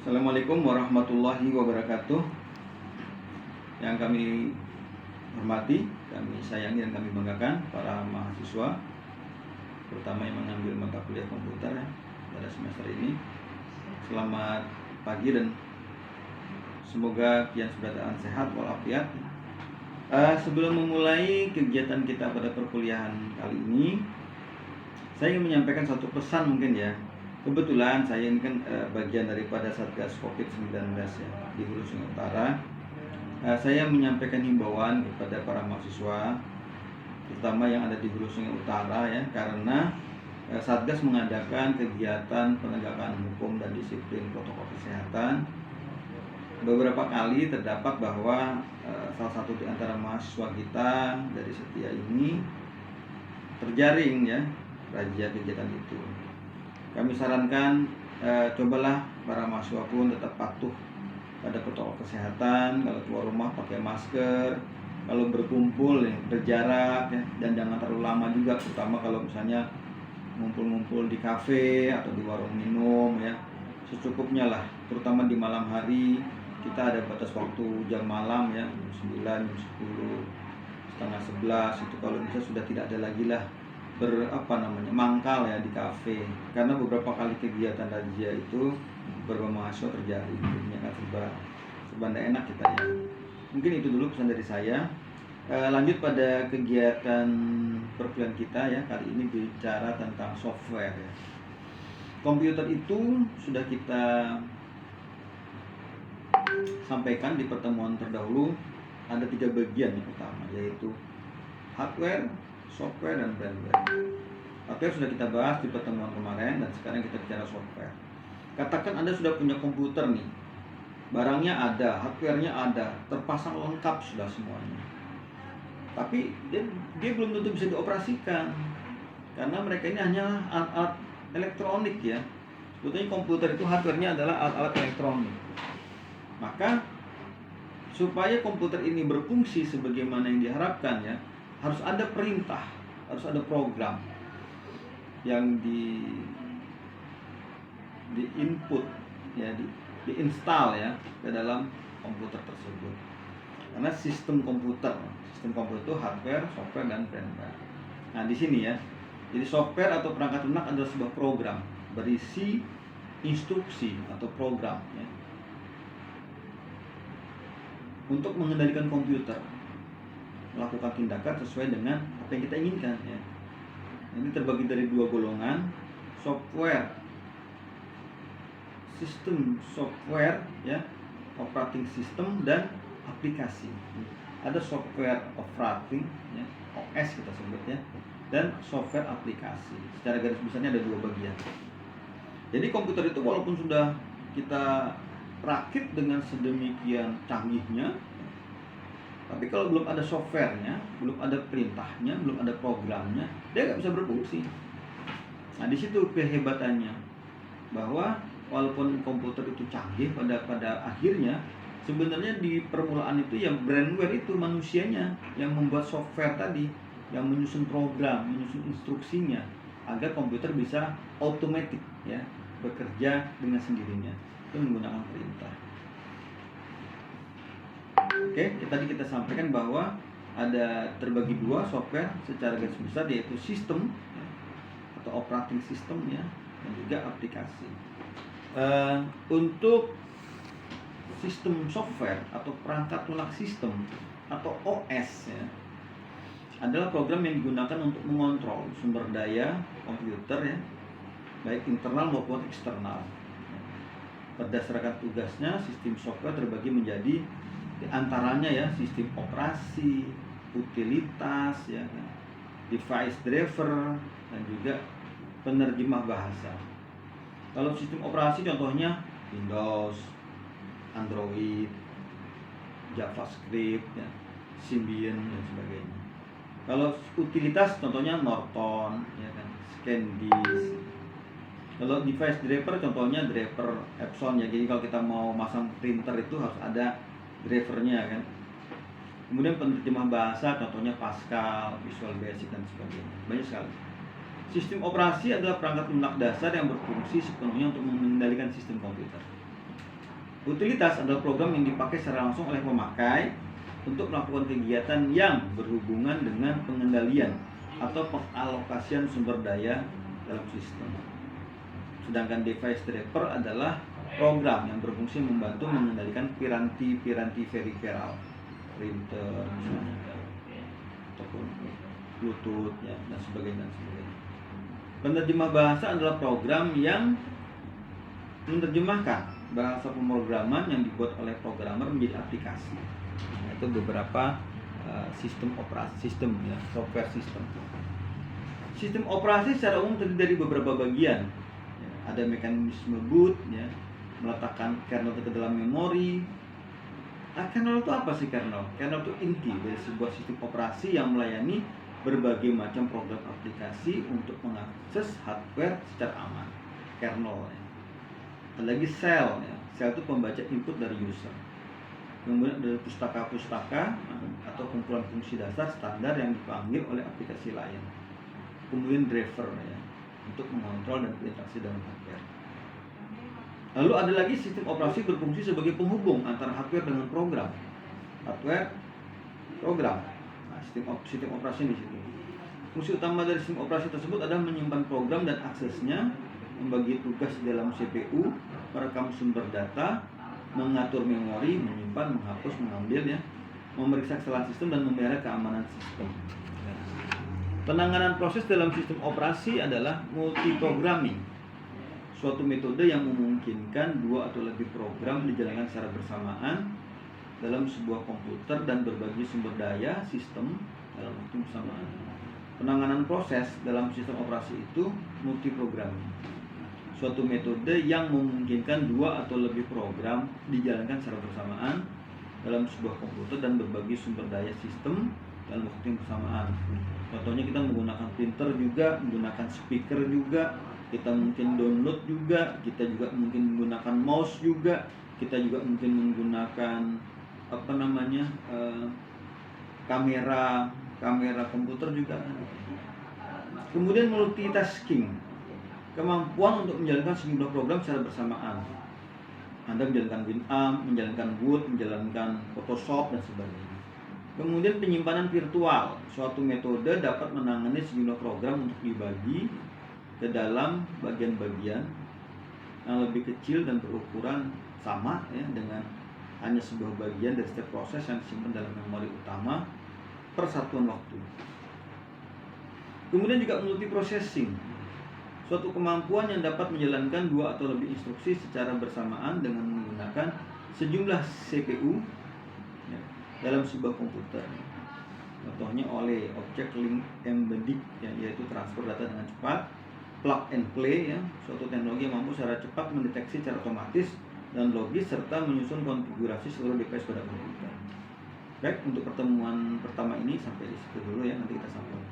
Assalamualaikum warahmatullahi wabarakatuh. Yang kami hormati, kami sayangi dan kami banggakan para mahasiswa, terutama yang mengambil mata kuliah komputer pada semester ini. Selamat pagi dan semoga kian sejahtera sehat walafiat. Sebelum memulai kegiatan kita pada perkuliahan kali ini, saya ingin menyampaikan satu pesan mungkin ya. Kebetulan saya ini kan bagian daripada Satgas COVID-19 ya, di Hulu Sungai Utara. Saya menyampaikan himbauan kepada para mahasiswa, terutama yang ada di Hulu Sungai Utara ya, karena Satgas mengadakan kegiatan penegakan hukum dan disiplin protokol kesehatan. Beberapa kali terdapat bahwa salah satu di antara mahasiswa kita dari Setia ini terjaring ya razia kegiatan itu. Kami sarankan cobalah para mahasiswa pun tetap patuh pada protokol kesehatan. Kalau keluar rumah pakai masker, kalau berkumpul ya, berjarak ya, dan jangan terlalu lama juga, terutama kalau misalnya ngumpul-ngumpul di kafe atau di warung minum ya, secukupnya lah, terutama di malam hari. Kita ada batas waktu jam malam ya, jam 9, jam 10, setengah 11 itu kalau bisa sudah tidak ada lagi lah mangkal ya di kafe, karena beberapa kali kegiatan razia itu beberapa mahasiswa terjadi, jadinya kan serba nggak enak kita ya. Mungkin itu dulu pesan dari saya. Lanjut pada kegiatan perkuliahan kita ya, kali ini bicara tentang software ya. Komputer itu sudah kita sampaikan di pertemuan terdahulu, ada 3 bagian yang utama, yaitu hardware, software, dan firmware. Hardware sudah kita bahas di pertemuan kemarin, dan sekarang kita bicara software. Katakan Anda sudah punya komputer nih, barangnya ada, hardware-nya ada, terpasang lengkap sudah semuanya, tapi dia belum tentu bisa dioperasikan, karena mereka ini hanya alat-alat elektronik ya. Sebetulnya komputer itu hardware-nya adalah alat-alat elektronik. Maka supaya komputer ini berfungsi sebagaimana yang diharapkan ya, harus ada perintah, harus ada program yang di input ya, di install ya ke dalam komputer tersebut. Karena sistem komputer itu hardware, software, dan firmware. Nah di sini ya, jadi software atau perangkat lunak adalah sebuah program berisi instruksi atau program ya, untuk mengendalikan komputer melakukan tindakan sesuai dengan apa yang kita inginkan ya. Ini terbagi dari 2 golongan, software, sistem software ya, operating system, dan aplikasi. Ada software operating ya, OS kita sebut ya, dan software aplikasi. Secara garis besarnya ada 2 bagian. Jadi komputer itu walaupun sudah kita rakit dengan sedemikian canggihnya, tapi kalau belum ada softwarenya, belum ada perintahnya, belum ada programnya, dia nggak bisa berfungsi. Nah di situ kehebatannya, bahwa walaupun komputer itu canggih, pada akhirnya sebenarnya di permulaan itu yang brandware itu manusianya yang membuat software tadi, yang menyusun program, menyusun instruksinya agar komputer bisa otomatis ya, bekerja dengan sendirinya, itu menggunakan perintah. Oke, tadi kita sampaikan bahwa ada terbagi 2 software secara garis besar, yaitu sistem ya, atau operating system ya, dan juga aplikasi. Untuk sistem software atau perangkat lunak sistem atau OS ya, adalah program yang digunakan untuk mengontrol sumber daya komputer ya, baik internal maupun eksternal. Berdasarkan tugasnya, sistem software terbagi menjadi di antaranya ya, sistem operasi, utilitas ya, device driver, dan juga penerjemah bahasa. Kalau sistem operasi contohnya Windows, Android, JavaScript ya, Symbian dan sebagainya. Kalau utilitas contohnya Norton ya kan, ScanDisk. Kalau device driver contohnya driver Epson ya, jadi kalau kita mau masang printer itu harus ada drivernya kan. Kemudian penerjemah bahasa contohnya Pascal, Visual Basic, dan sebagainya. Banyak sekali. Sistem operasi adalah perangkat lunak dasar yang berfungsi sepenuhnya untuk mengendalikan sistem komputer. Utilitas adalah program yang dipakai secara langsung oleh pemakai untuk melakukan kegiatan yang berhubungan dengan pengendalian atau pengalokasian sumber daya dalam sistem. Sedangkan device driver adalah program yang berfungsi membantu mengendalikan piranti-piranti peripheral, printer misalnya, ataupun Bluetooth ya, dan sebagainya. Penerjemah bahasa adalah program yang menerjemahkan bahasa pemrograman yang dibuat oleh programmer menjadi aplikasi. Nah, itu beberapa sistem operasi ya, software system. Sistem operasi secara umum terdiri dari beberapa bagian. Ya, ada mekanisme boot, ya, meletakkan kernel ke dalam memori. Kernel itu apa sih kernel? Kernel itu inti dari sebuah sistem operasi yang melayani berbagai macam program aplikasi untuk mengakses hardware secara aman. Kernel. Ya. Ada lagi shell. Ya. Shell itu pembaca input dari user. Kemudian ada pustaka-pustaka atau kumpulan fungsi dasar standar yang dipanggil oleh aplikasi lain. Kemudian driver ya, untuk mengontrol dan berinteraksi dengan hardware. Lalu ada lagi sistem operasi berfungsi sebagai penghubung antara hardware dengan program. Hardware, program. Nah, sistem operasi di situ. Fungsi utama dari sistem operasi tersebut adalah menyimpan program dan aksesnya, membagi tugas dalam CPU, merekam sumber data, mengatur memori, menyimpan, menghapus, mengambil ya, memeriksa kesalahan sistem dan memelihara keamanan sistem. Penanganan proses dalam sistem operasi adalah multiprogramming, suatu metode yang memungkinkan dua atau lebih program dijalankan secara bersamaan dalam sebuah komputer dan berbagi sumber daya sistem dalam waktu bersamaan. Penanganan proses dalam sistem operasi itu multiprogramming, suatu metode yang memungkinkan dua atau lebih program dijalankan secara bersamaan dalam sebuah komputer dan berbagi sumber daya sistem dalam waktu yang bersamaan. Contohnya kita menggunakan printer juga, menggunakan speaker juga, kita mungkin download juga, kita juga mungkin menggunakan mouse juga, kita juga mungkin menggunakan kamera komputer juga. Kemudian multitasking, kemampuan untuk menjalankan sejumlah program secara bersamaan. Anda menjalankan Winamp, menjalankan Word, menjalankan Photoshop dan sebagainya. Kemudian penyimpanan virtual, suatu metode dapat menangani sejumlah program untuk dibagi ke dalam bagian-bagian yang lebih kecil dan berukuran sama ya, dengan hanya sebuah bagian dari setiap proses yang disimpan dalam memori utama per satuan waktu. Kemudian juga multiprocessing, suatu kemampuan yang dapat menjalankan dua atau lebih instruksi secara bersamaan dengan menggunakan sejumlah CPU ya, dalam sebuah komputer. Contohnya oleh Object Link Embedding ya, yaitu transfer data dengan cepat, plug and play ya, suatu teknologi yang mampu secara cepat mendeteksi secara otomatis dan logis serta menyusun konfigurasi seluruh device pada komputer. Baik, untuk pertemuan pertama ini sampai di situ dulu ya, nanti kita sambung.